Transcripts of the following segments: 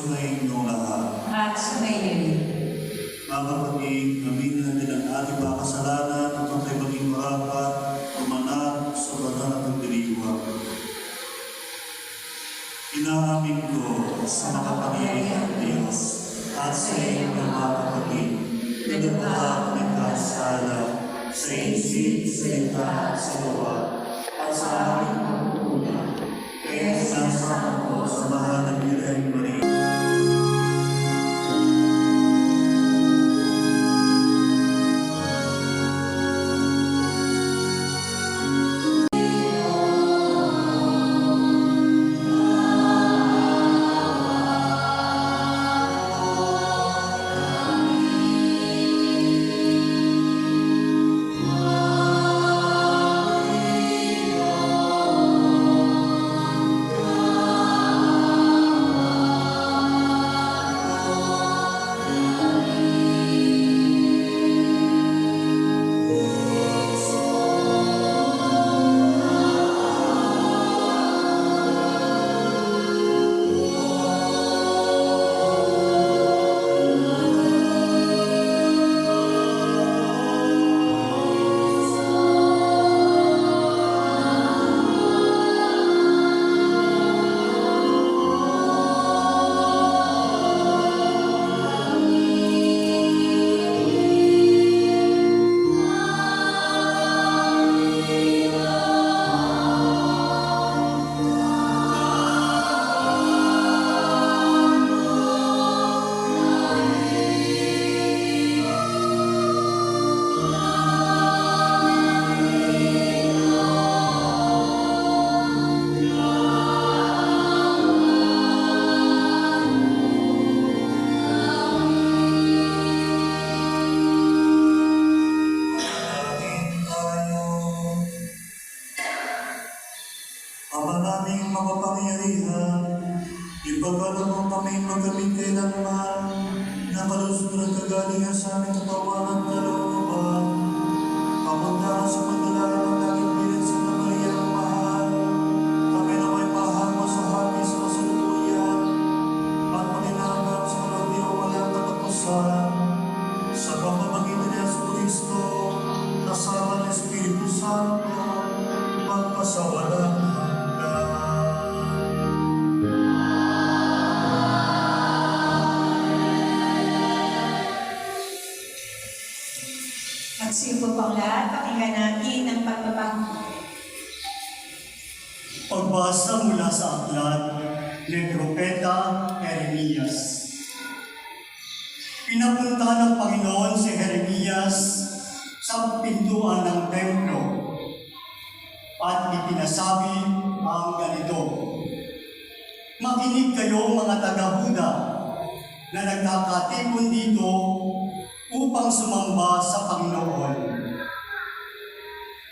sumayin nyo lahat. At sumayin. Mga kapatid, aminin natin ang ating mga kasalanan at ang tayo maging marapat, umanap sa banal at pagdiriwang. Inaamin ko sa makapangyarihang Diyos at sa iyo mga kapatid, na lubha at nagkasala sa isip, salita at sa gawa, at sa aking pagkukulang. Kaya sinasama ko sa mahal ng Birhen Maria. Ama naming makapangyarihan, ipagkaloob mo kami magamit kailanman na kalusugan at kagalingan sa aming katawan at kalooban. Pamunta sa pagdalala ng langit bilang sa Maria ang mahal, kami na may mahal sa hapis na saluluyan, at maninagap sa kalawin o walang katapusan, sa pamamagitan ni Jesucristo, kasama ng Espiritu Santo, magpasawalang At siyo po pang lahat, pakinggan natin ang pagpapang. Pagbasa mula sa aklat ni Propeta Jeremias. Pinapunta ng Panginoon si Jeremias sa pintuan ng templo at ipinasabi ang ganito: Makinig kayo mga taga-Huda na nagkakatipon dito upang sumamba sa Panginoon.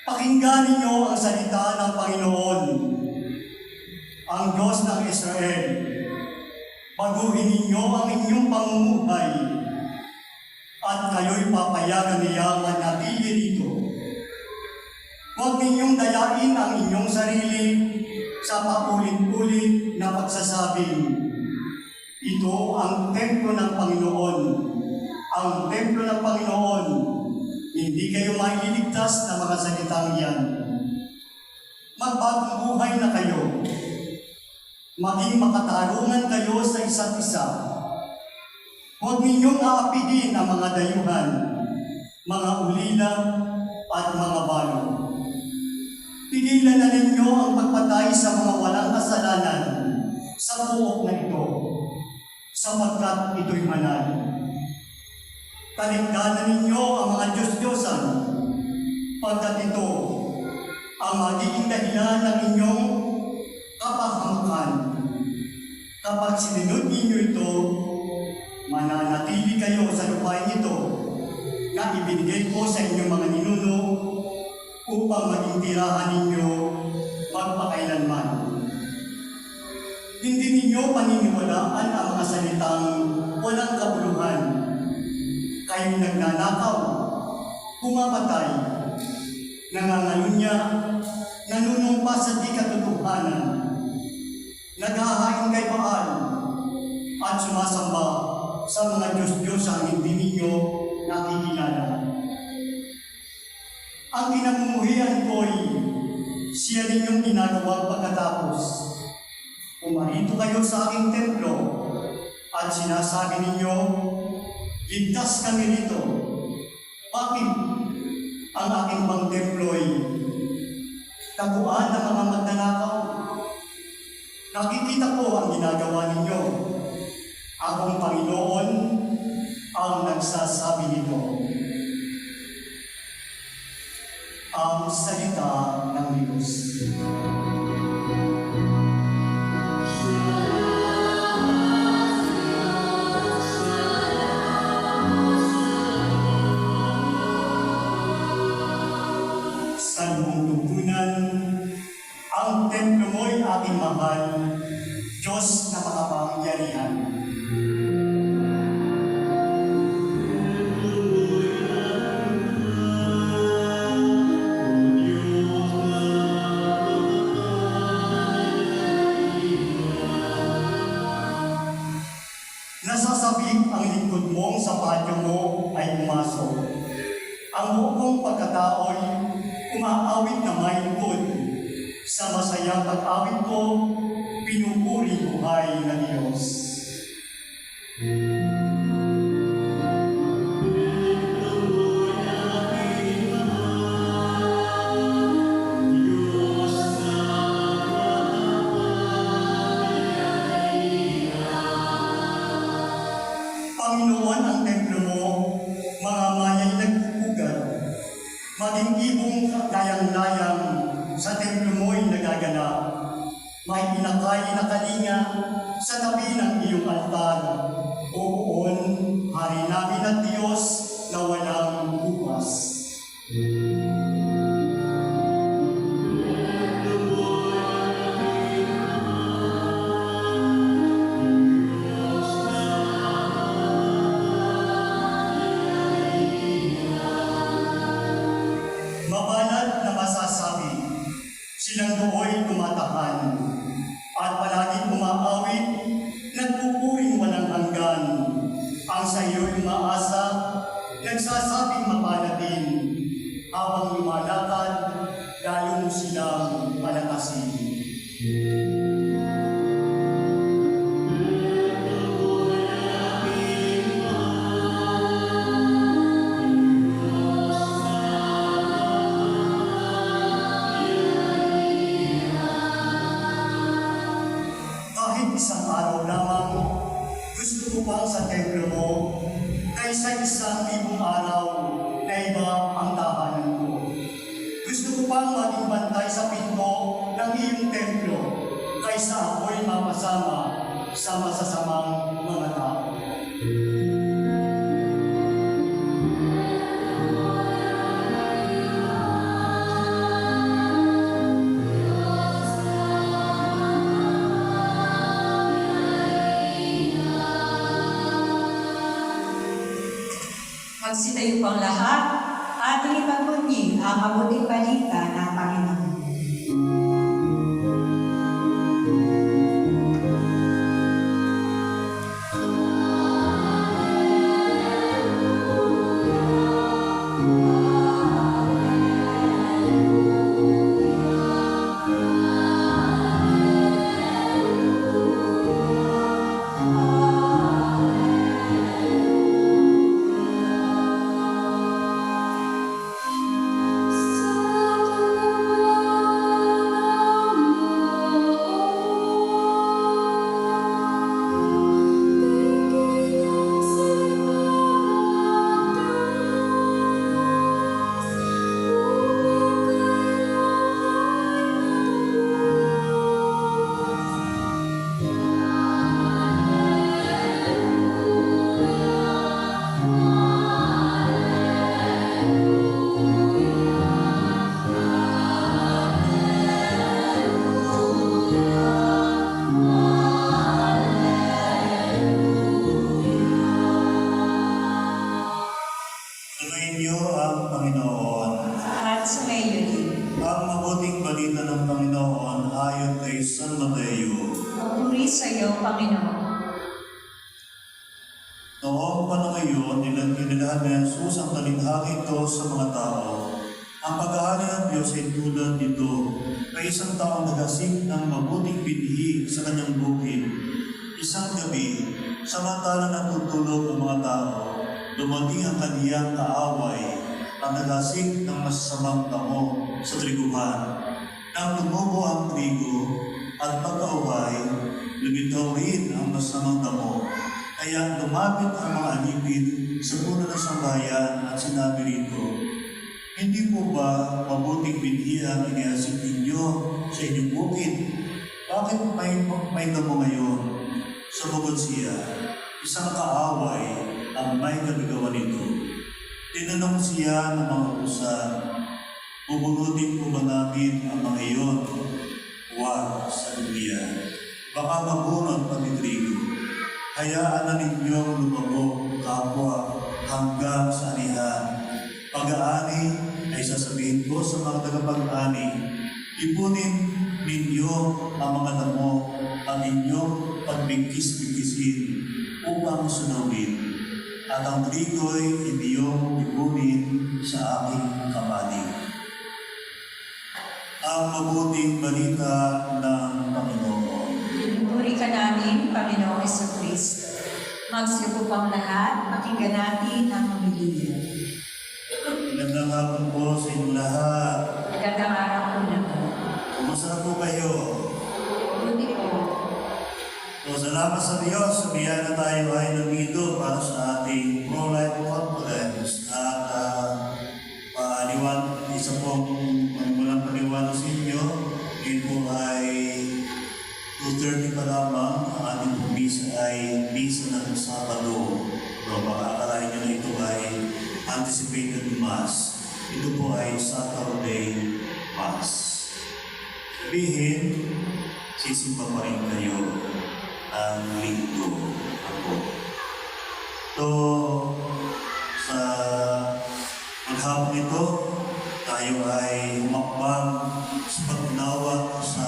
Pakinggan ninyo ang salita ng Panginoon, ang Diyos ng Israel. Baguhin ninyo ang inyong pamumuhay at kayo'y papayagan niya manatili rito. Huwag ninyong dayain ang inyong sarili sa paulit-ulit na pagsasabing, ito ang templo ng Panginoon. Ang templo ng Panginoon, hindi kayo mailigtas na mga salitang yan. Magbagong buhay na kayo. Maging makatarungan kayo sa isa't isa. Huwag ninyong aapidin ang mga dayuhan, mga ulila at mga balo. Pigilan na ninyo ang pagpatay sa mga walang kasalanan sa buok na ito, sapagkat ito'y manal. Talikdanan ninyo ang mga Diyos-Diyosan, pagkat ito ang magiging dahilan ng inyong kapahamakan. Kapag sinunod ninyo ito, mananatili kayo sa lupain ito na ibinigay ko sa inyong mga ninuno upang maging tirahan ninyo magpakailanman. Hindi ninyo paniniwalaan ang mga salitang walang kabuluhan. Kayo'y nagnanakaw, pumamatay, nangangalunya, nanunumpa sa di katotohanan, naghahain kay Baal, at sumasamba sa mga Diyos-Diyos ang hindi ninyo nakikilala. Ang kinamumuhian ko'y siya ninyong ginagawang pagkatapos. Pumarito kayo sa aking templo at sinasabi ninyo, ligtas kami rito. Bakit ang aking bang templo'y taguan ng mga magnanakaw? Nakikita ko ang ginagawa ninyo. Akong Panginoon ang nagsasabi nito. Ang salita ng Diyos. Sa buong tugunan, ang templo mo'y aking mahal, Diyos na makapangyarihan. Nasasabik ang lingkod mong sa patio mo ay pumasok. Ang buong pagkatao'y umaawit na may lingkod. Sa masayang pag-awit ko, pinupuri buhay na Diyos. Panginoon, ang templo mo, mga maya'y nagpupugat. Maging ibong layang-layang sa templo mo'y nagaganap. May inakay na kalinga sa tabi ng iyong altar. Oon, Hari namin at Diyos na walang bukas. Mabanat na masasabi, silang do'y tumatahan, at palaging umaawit, nagpupuring walang hanggan. Ang sa iyo'y umaasa, nagsasabing mapanatin, habang lumalakad, lalo mo silang palakasin. Isang araw lamang, gusto ko pang sa templo mo, kaysa 1,000 araw na iba ang tahanan ko. Gusto ko pang maging bantay sa pinto ng iyong templo, kaysa ako'y mapasama sa masasamang mga tao. Magsitayo pang lahat, ating ipagbunyi ang mabuting balita ng Panginoon. San Mateo. Papuri sa iyo, Panginoon. Noong panahon ngayon, inilahan ni Jesus ang talinghang ito sa mga tao. Ang paghahari ng Diyos ay tulad nito. May isang taong nagasing ng mabuting binhi sa kanyang bukid. Isang gabi, samantala natutulog ang mga tao, dumating ang kaniyang kaaway at nagasing ng masasamang damo sa triguhan. Nang tumubo ang trigo at pagkauhay, lumitaw rin ang masamang damo. Kaya lumapit ang mga alipid sa puno ng sambahayan at sinabi rito, "Hindi po ba mabuting binhi ang iniasip ninyo sa inyong bukid? Bakit may damo ngayon?" Sumagot siya, "Isang kaaway ang may kagagawa nito." Tinanong siya ng mga usan, "Bubunutin po ba namin ang mga iyon?" "Huwag," sabi niya, "baka mabunot pati trigo. Hayaan na ninyong lumabog kapwa hanggang sa anihan. Pag-aani ay sasabihin ko sa mga tagapag-ani, ipunin ninyo ang mga damo at inyong pagbigkis-bigkisin upang sunawin. At ang trigo'y inyong ipunin sa aking kapanig." Ang mabuting balita ng Panginoon. Pinupuri ka namin, Panginoong Jesucristo. Magsiyuko pang lahat, pakinggan natin ang homilya. Magandang hapon po sa inyong lahat. Magandang araw po na po. Kumusta po kayo? Buti po. So, salamat sa Diyos. Sabihan na tayo ay nandito para sa ating pro-life conference. At isa pong walang paliwanag sa inyo. Ngayon po ay 2:30 pa lamang. Ang ating misa ay misa ng Sabado. So, baka akalain nyo na ito ay anticipated Mass. Ito po ay Saturday Mass. Sabihin, sisimpa pa rin kayo ang linggo ako. So, sa maghapon ito, tayo ay humakbang sa pag-unawa sa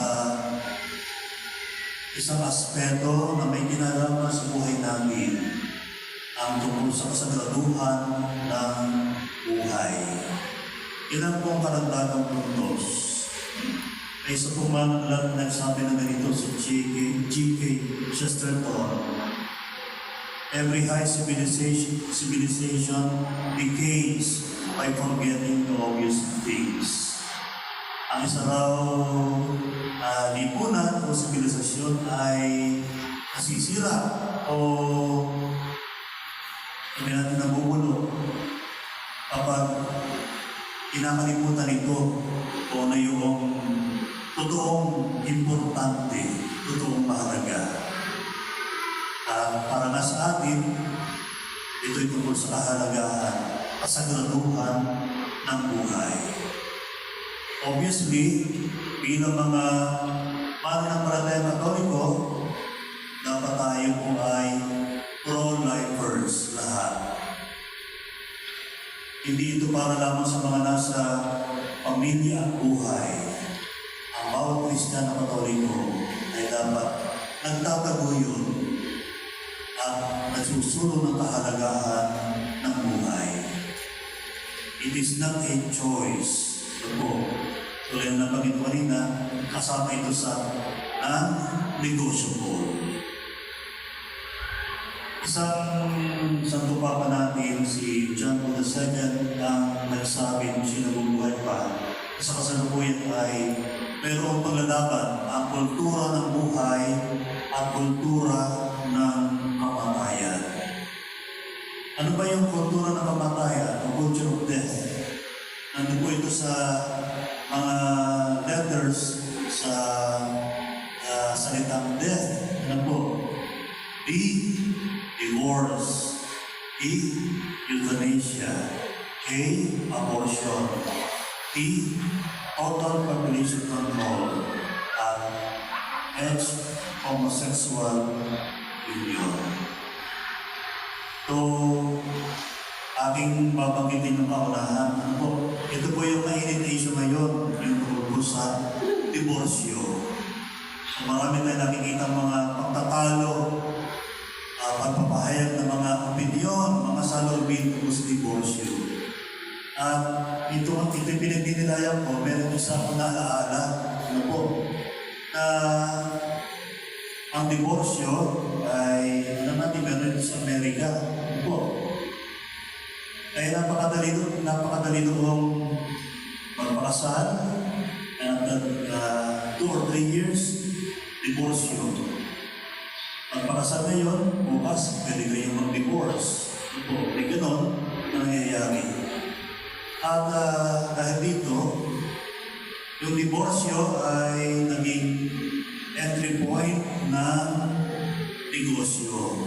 isang aspeto na may kinalaman sa buhay namin, ang tungkol sa kasagraduhan ng buhay. Ilan pong karagdagang puntos. May isa pong manulat na nagsabi na ganito sa G.K. Chesterton, "Every high civilization decays by forgetting the obvious things." Ang isa raw lipunan o sibilisasyon ay nasisira o sabi natin nabubulo kapag kinakalimutan ito o na yung totoong importante, totoong mahalaga. Para nga sa atin, ito'y tungkol sa kahalagahan, kasagraduhan ng buhay. Obviously, bilang mga mananampalatayang Katoliko, dapat tayo po ay pro-lifers lahat. Hindi ito para lamang sa mga nasa pamilya at buhay. Ang bawat Kristiyano Katoliko ay dapat nagtataguyod at nagsusulong ng kahalagahan ng buhay. It is not a choice. Ito po, tulad ng Panginoon kanina, kasama ito sa non-negotiable. Isang Santo Papa natin, si John Paul II, ang nagsabi nung siya nabubuhay pa, sa kasalukuyan ay mayroong paglalaban ang kultura ng buhay at kultura ng kamatayan. Ano ba yung kultura ng kamatayan? Ang culture of death. Nandun po ito sa mga letters sa salitang death. Ano po? D. Divorce. E. Euthanasia. K. Abortion. T. Total population control. At H. Homosexual union. So, aking babanggitin ng kaunahan. Ano po? Ito po yung mainit na issue ngayon, yung tungkol sa diborsyo. So, marami tayong nakikita mga pagtatalo, pagpapahayag ng mga opinion gagawin tungkol sa diborsyo. At ito pinagdinilayan ko, meron isa akong naalaala, ano po, na ang diborsyo ay, alam natin, meron ito sa Amerika. Ano po? Kaya napakadali doong magpakasal, and after 2 or 3 years, diborsyo. Magpakasal ngayon, bukas, pwede kayong mag-divorce. Ano po? May ganon na nangyayari. At dahil dito, yung diborsyo ay naging entry point ng negosyo.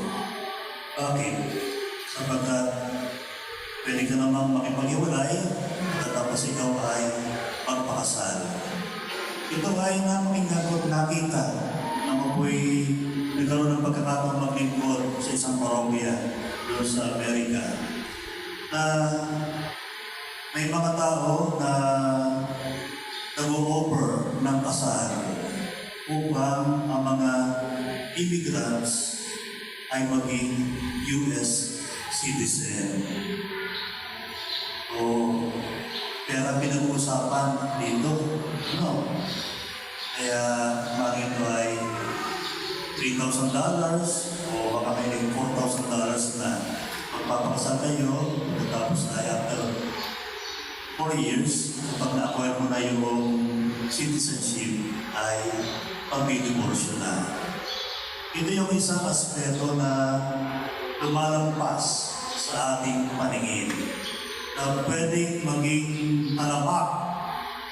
Bakit? Sapagkat pwede ka namang makipag-iwalay tapos ikaw ay magpakasal. Ito ay nakita na mabuhay nagkaroon ng pagkakataon maglingkod sa isang parokya doon sa Amerika na may mga tao na nag-o-offer ng kasal upang ang mga immigrants ay maging US citizen. O pera pinag-uusapan dito. No. Kaya maaaring ito ay $3,000 o baka may $4,000 na magpapakasal kayo tapos ay after 4 years, kapag na-acquire mo na yung citizenship, ay pag-diborsyo na. Ito yung isang aspeto na lumalampas sa ating paningin na pwedeng maging alamak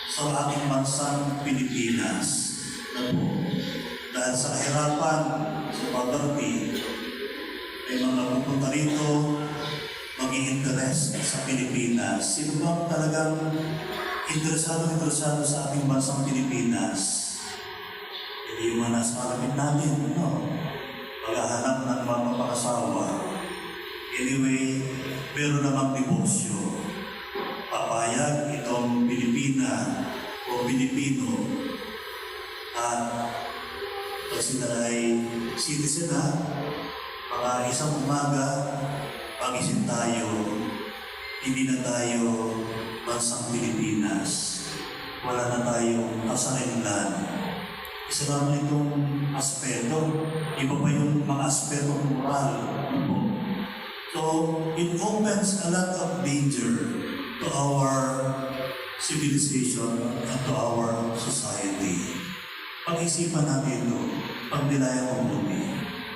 sa ating bansang Pilipinas. Na po, dahil sa kahirapan, sa poverty, may mga pupunta rito, mag-i-interest sa Pilipinas. Sino bang talagang interesado sa ating bansang Pilipinas? Hindi yung mga nasa malapit natin, no? Paghahanap ng mga mapakasawa. Anyway, meron namang diborsyo. Papayag itong Pilipina o Pilipino at pag sila ay citizen na, mga isang umaga, pagising tayo, hindi na tayo bansang Pilipinas. Wala na tayong kasarinlan. Isa naman itong aspeto. Iba pa yung mga aspeto moral. So, it opens a lot of danger to our civilization and to our society. Pag-isipan natin ito, pagnilayan ko muli.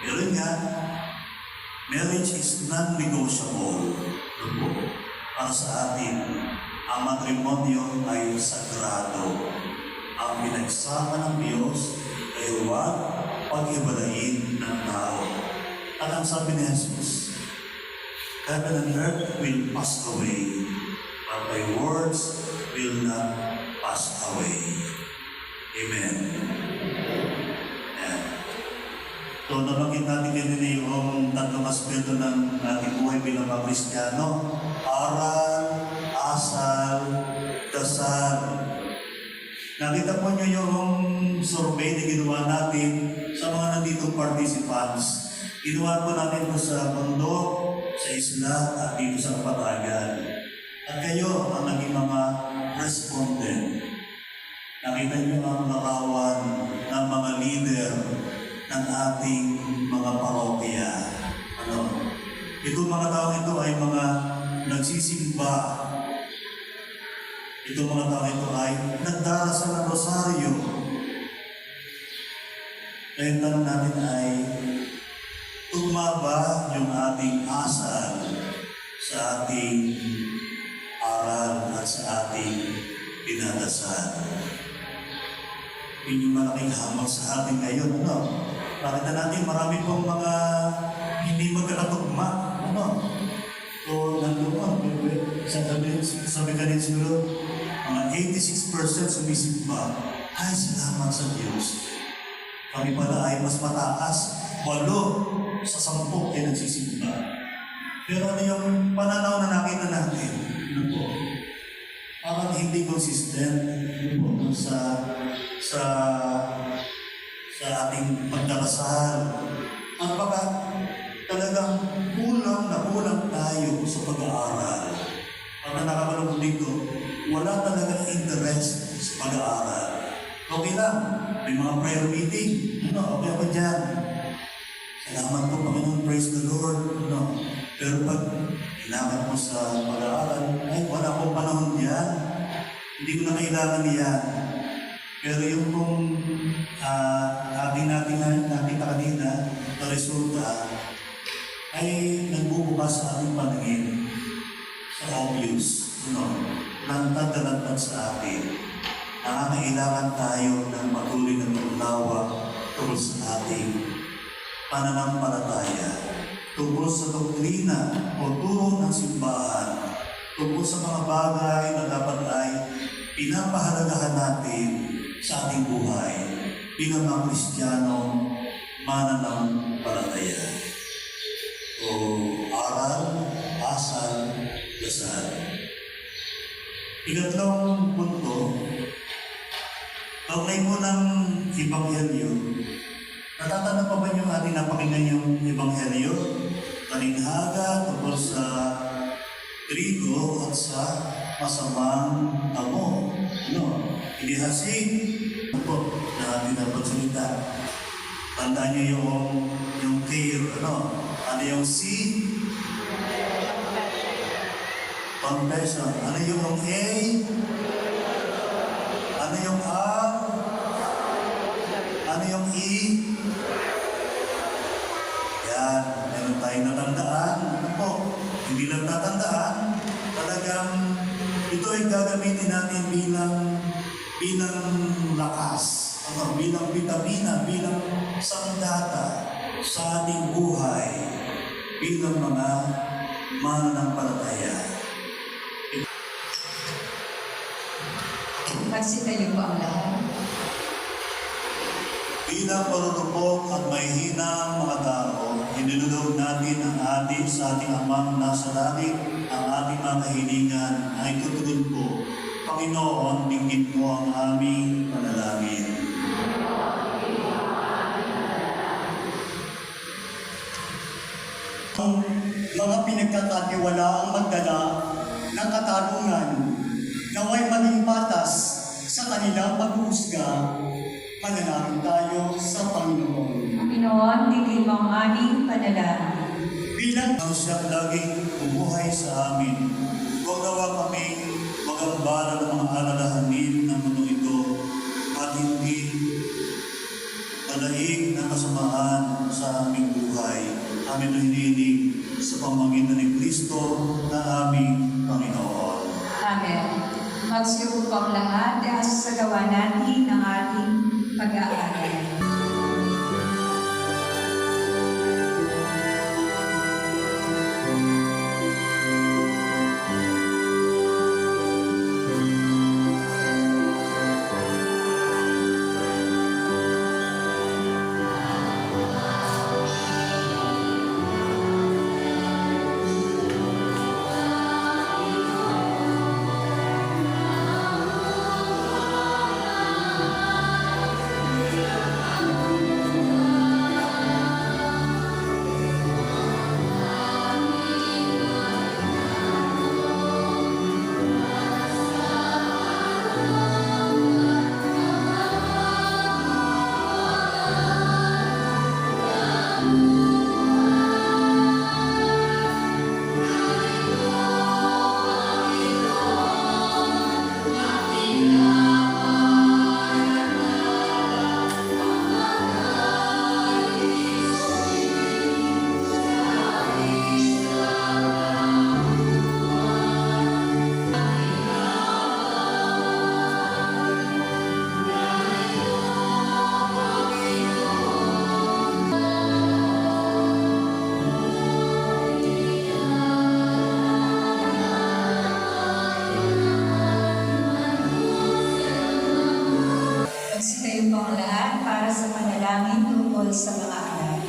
Pero nga, marriage is non-negotiable. Para sa atin, ang matrimonyo ay sagrado. Ang pinagsama ng Diyos ay huwag pag-ibalain ng tao. At ang sabi ni Jesus, heaven and earth will pass away, but my words will not pass away. Amen. So, nabanggit natin kanina yung tatlong aspeto ng ating buhay bilang mga Kristiyano. Aral, asal, dasal. Nakita po nyo yung survey na ginawa natin sa mga nanditong participants. Ginawa po natin po sa bundok, sa isla, at dito sa Kapatagan. At kayo ang naging mga respondent. Nakita nyo ang larawan ng mga leader ng ating mga parokya. Itong mga tao ito ay mga nagsisimba. Itong mga tao ito ay nagdarasal ng rosaryo. Kaya ang tanong natin ay, tugma ba yung ating asal sa ating aral at sa ating pinadasal? Yun yung malaking hamon sa atin ngayon, ano? Nakita natin marami pong mga hindi magkakatugma, ano? So, nandoon, sabi ka din siguro, mga 86% sumisimba. Ay, salamat sa Diyos. Kami pala ay mas mataas, 8 sa 10 ay nagsisimba. Pero ano yung pananaw na nakita natin? Ano po? Parang hindi consistent po sa ating pagdarasal. Ang baka talaga talagang kulang na kulang tayo sa pag-aaral. Pag nakakalungkot dito, wala talagang interest sa pag-aaral. Okay lang, may mga prayer meeting. Okay ako dyan. Salamat po, Panginoon, praise the Lord. Pero pag kailangan mo sa pag-aaral, ay wala akong panahon diyan. Hindi ko na kailangan yan. Pero yung kung natin kanina na resulta ay nagbubukas sa ating paningin sa obvious. Lantad sa atin. Nangangailangan tayo ng patuloy na paglawa tungkol sa ating pananampalataya, tungkol sa doktrina o turo ng simbahan, tungkol sa mga bagay na dapat ay pinapahalagahan natin sa ating buhay bilang mga Kristiyano mananampalataya. O aral, asal, dasal. Ikatlong punto, kaugnay po ng Ebanghelyo. Natatanda pa ba yung ating napakinggan yung Ebanghelyo? Talinghaga tungkol sa trigo at sa masamang amo. Inihasig po na pinapagsalita. Tandaan niyo yung care, ano yung C? Confession. Ano yung A? Ano yung R? Ano yung E? Yan, meron tayong natandaan. Hindi lang tatandaan, talagang ito ay gagamitin natin bilang lakas, bilang vitamina, bilang sandata sa ating buhay, bilang mga mananampalataya. Magsitayo po ang lahat. Bilang marurupok at may hinang mga tao, inilulog natin ang ating sa ating Amang nasa langit, ang ating mga kahilingan ay tutugon po. Panginoon, dinggin mo ang aming panalangin. Ang mga pinagkakatiwalaang magdala ng katarungan naway maging patas sa kanilang pag-uusga, manalangin tayo sa Panginoon. Panginoon, digin mo ang aming panalangin. Bilang ang siyang laging bumuhay sa amin, huwag nawa kaming magambala ng mga alalahanin ng mundo ito at hindi palaig na kasamaan sa aming buhay. Amin ang hinihiling sa pamamagitan ni Kristo na aming Panginoon. Amen. Magsiyo po ang lahat sa gawa natin ng ating pag-aaral. sa mga anak.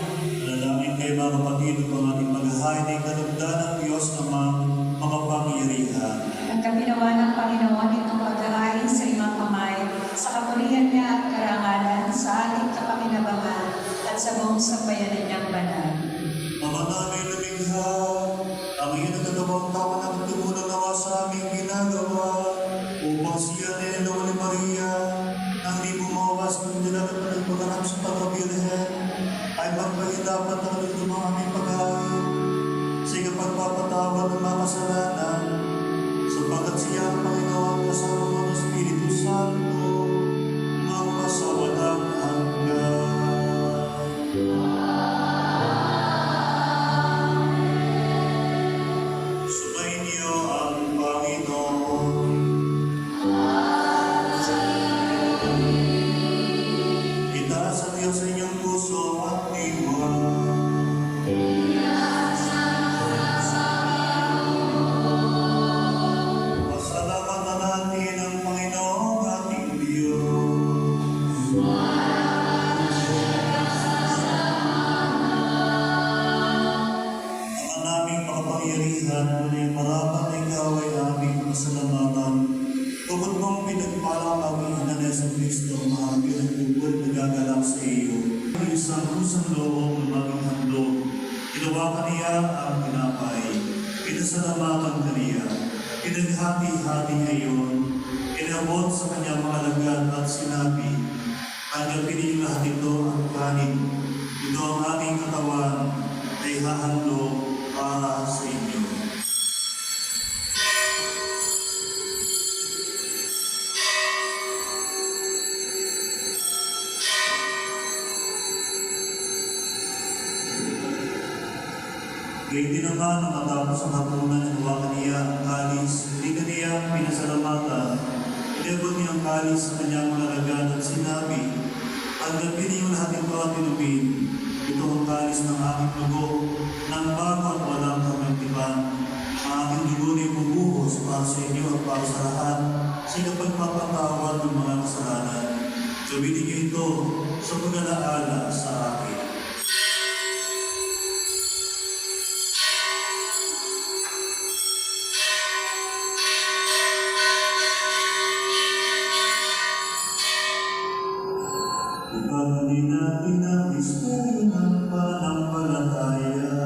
Dalangin kayo mga kapatid upang ating maghahay ng kalugdan ng Diyos amang makapangyarihan. Ang kapinawa ng Panginoon itong pag-aayin sa imang kamay, sa kapurihan niya at karangalan, sa ating kapakinabangan at sa buong sambayanan niyang banal. Ama namin lumikha, ang iyong nagtatawang tawa ng tumulang nawa sa aming ginagawa, upang siya ni Elo ni Maria, nang di bumawas ng dilagat na nagpaganap sa pagkabirhen, ay magpahindapat ang lumang aming pagkain, sa ikapagpapatawad ng mga kasalanan, sapagkat siya ang Panginoon kasama ng Espiritu Santo, magpasawalang hanggan. Sumainyo ang Panginoon. Itaas ang Diyos sa inyong puso at diwa. Pasalamatan natin ang Panginoong ating Diyos. Ama naming makapangyarihan, tunay marapat na ikaw ay aming pasalamatan. Tungkol mong pinagpala kami na Yesu Cristo, mahagil at bukod nagagalak sa iyo. Ang isang kusang loob na maging handog, ginawa ka niya ang pinapay. Pinasalamatan ka niya, pinaghati-hati ngayon, inabot sa kanyang mga lagad at sinabi, tanggapin niyo lahat ito ang kanin. Ito ang ating katawan ay hahandog para sa inyo. Gayun din naman na matapos ang hapunan, hinawakan niya ang kalis, hindi ka niya pinasalamatan, inabot niya ang kalis sa kanyang mga lagad at sinabi, tanggapin niyo lahat ito at inumin. Ito ang kalis ng aking dugo, ng bago at walang kamantipan. Ang aking dugo ni bubuhos para sa inyo at para sa lahat, sa ikapagpapatawad ng mga kasalanan. Gawin niyo ito sa pag-alaala sa akin. Ibagay natin ang misteryo ng pananampalataya.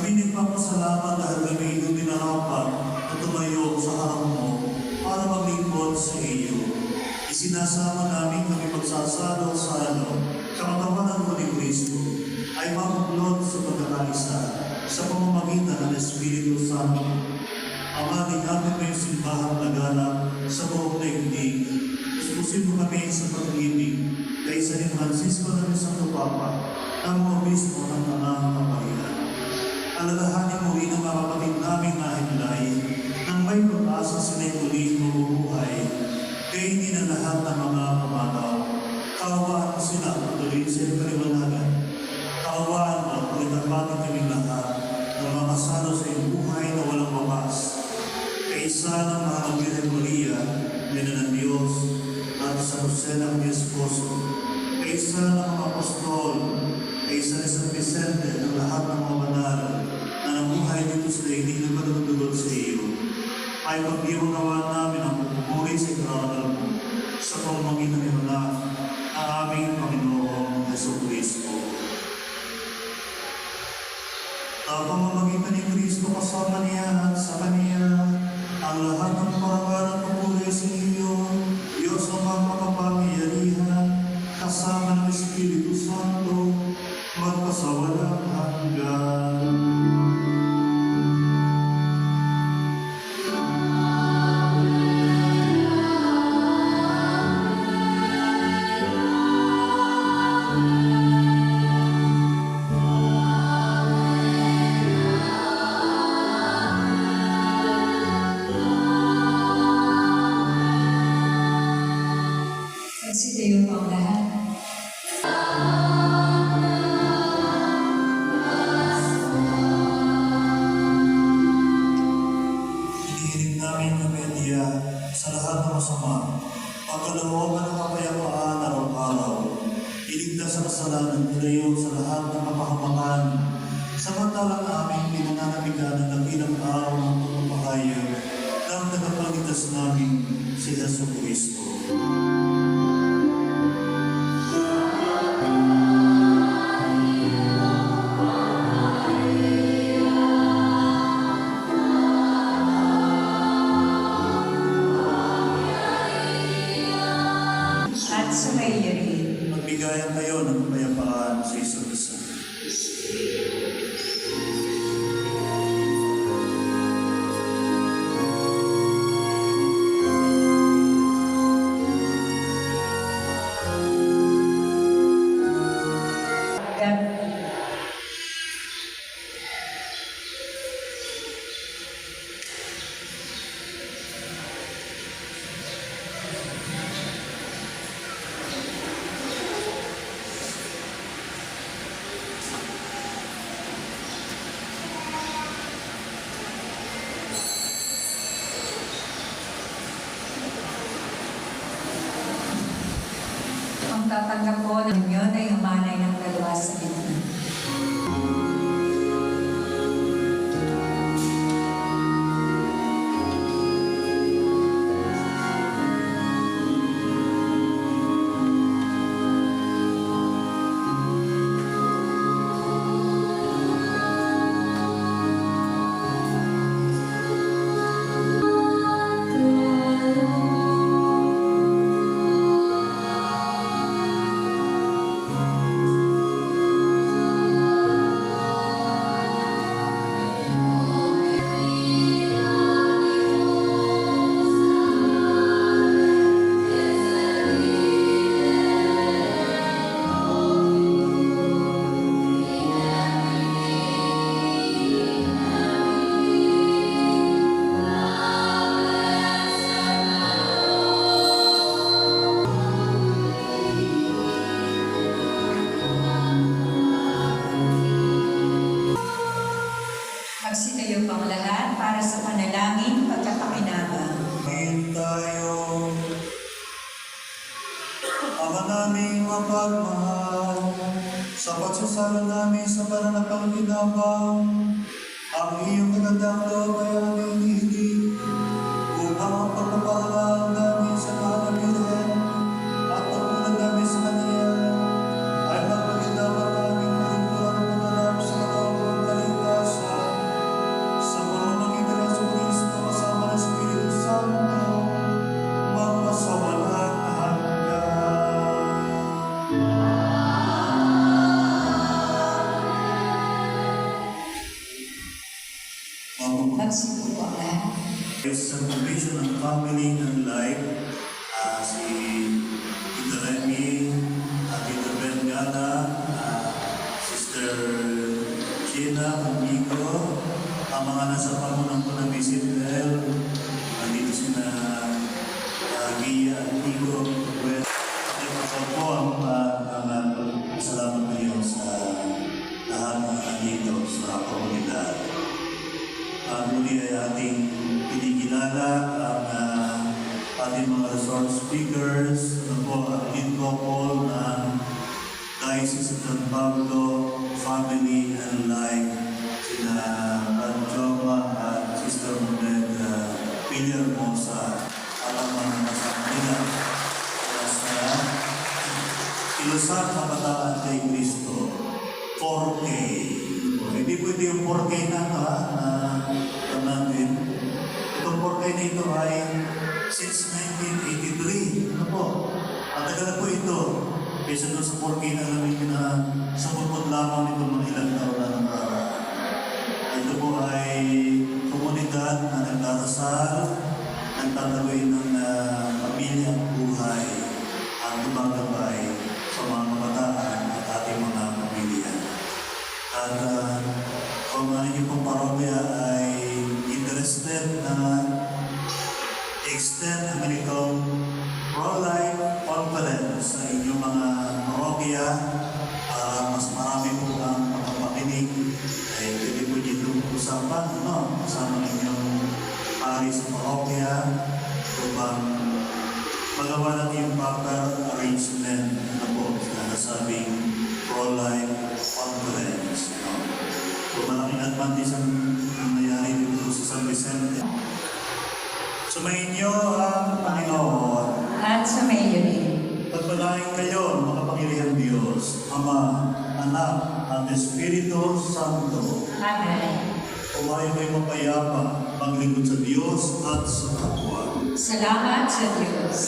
Nagpapasalamat dahil kami ito pinarapat na tumayo sa harap mo para maglingkod sa iyo. Isinasama namin kami magsasalo sa kamatawanan mo ni Kristo ay mamuklod sa pagkakaisa sa pamamagitan ng Espiritu Santo. Ama, dinapit mo yung simbahang laganap sa buong daigdig. Puspusin mo kami sa pag-ibig kay San Francisco ng Santo Papa ng mga obispo ng tanang kapalitan. Alalahanin mo rin ang mga kapatid namin na himlay nang may pag-asa sila'y muling mabubuhay kaya hindi na lahat ng mga pamataw. Kaawaan mo sila patuloy sa iyong kaliwanagan. Kaawaan mo at itapatin kaming lahat ng makasalo sa iyong buhay na walang wakas. Kaisa ng mahal Birhen Maria, Ina ng Diyos, at sa Jose ng Esposo. Kaisa ng mga apostol, kaisa ni San Vicente ng lahat ng mga banal na namuhay dito sa daigdig na madudulot sa iyo. Ay pag-iwang gawa namin ang pupuri sa ikarangal mo sa pamamagitan ng anak ng aming Panginoong Jesucristo. Sa pamamagitan ni Kristo kasama niya at sa Kanya, ang lahat ng parapan at papuri sa iyo, Diyos ang makapangyarihan, kasama ng Espiritu Santo, magpasawalang hanggan. kasalanan nilayo sa lahat ng kapahamakan, samantalang aming pinananabigan ng dakilang araw ng pagpapahayag ng tagapagligtas namin si Jesu Cristo. At sumayo rin. Magbigayan kayo ng kapayapaan sa isa't isa. Ang tatanggap ko ng yun ay humanay ng dalawa sa gitna. Magsitayo pang lahat para sa panalangin pagkapakinabang. Pagin tayo, Ama naming mapagmahal, sa pagsasalo namin sa pananapakinabang, ang iyong kagandang loob ay aming hinihiling, upang ang pagpapahalaan namin sa mahal na Birhen at pagpunod namin sa Kanya ay magpagindapan namin malingkuran ang pangarap sa kalooban ng kaligtasan, sa pamamagitan ng Jesu Cristo kasama ng Espiritu Santo, magpasawalan hanggan. Magsipo po ang lahat. Sa provision ng family and life, si Tita Remy, Tita Bengana, Sister Gina, amigo, ang mga nasa pamunang po ng Visitel, nandito sina Gia, amigo, well, ito po ang salamat kayo sa lahat ng nandito sa komunidad. Muli ay ating pinikilala ang ating mga resource speakers, po ang lead couple ng Diocese of San Pablo, Family and Life, sina Joma at Sister Monet Villarmosa, at ang mga kasama nila sa Ilusang Kabataan kay Cristo, 4K. Hindi pwede yung 4K na natin. Itong 4K na ito ay since 1983. Ano po? Matagal na po ito. Kaysa doon sa 4K na alam niyo na sa bukod lamang ito mga ilang taon na nakaraan. Ito po ay komunidad na nagdarasal, nagtataluin ng pamilya at buhay, ang tumagabay sa mga kabataan at ating mga pamilya. At kung ano yung pong parokya ay interested na extend ang ganitong pro-life conference sa inyong mga parokya para mas marami po ang makapakinig, ay pwede po dito usapan, kasama ninyong pari sa parokya upang magawa natin yung proper arrangement na po sa nasabing online conference. No? So malaking advantage ang nangyayari dito sa San Vicente. Sumayin niyo ang Panginoon. At sumayo rin. Pagpalain kayo, makapangyarihang Diyos, Ama, Anak, at Espiritu Santo. Amen. Kumain kayo mapayapa, maglingkod sa Diyos at sa kapwa. Salamat sa Diyos.